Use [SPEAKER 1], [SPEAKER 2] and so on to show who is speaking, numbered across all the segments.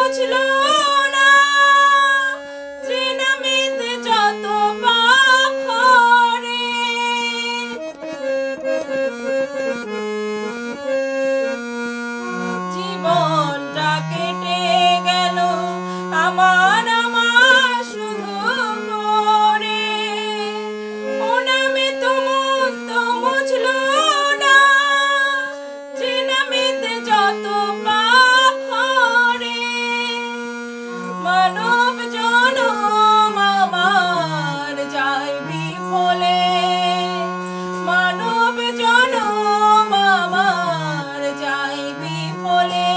[SPEAKER 1] মুছলো না, যে নামেতে যত পাপ করে। জীবনটা কেটে গেল আমার শুধু করে, ও নামে তো মন তো মুছলো না, যে নামেতে যত পাপ করে। মানব জনম আমার যায় বিফলে, মানব জনম আমার যায় বিফলে।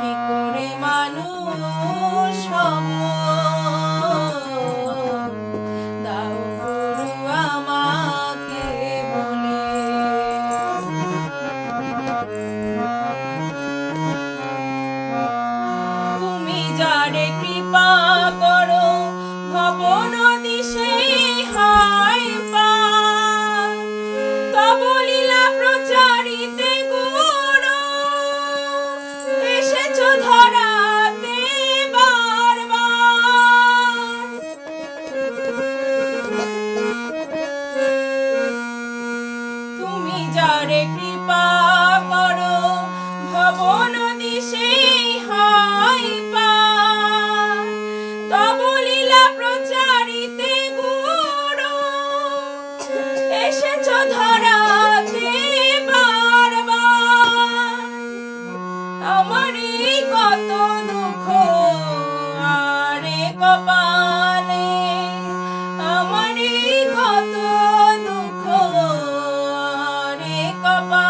[SPEAKER 1] কি করে মানুষ হব, দাও গুরু আমাকে বলে। তুমি যারে কৃপা করো, ভব নদী সেই হয় পার। তব লীলা প্রচারিতে গুরু, এসেছো ধরাতে বারবার। তুমি যারে কৃপা করো, ভব নদী সেই হয় পার। তব লীলা প্রচারিতে গুরু, এসেছো ধরাতে বারবার। আমারই কত দুঃখ আরে কপালে, আমারই কত দুঃখ আরে কপালে।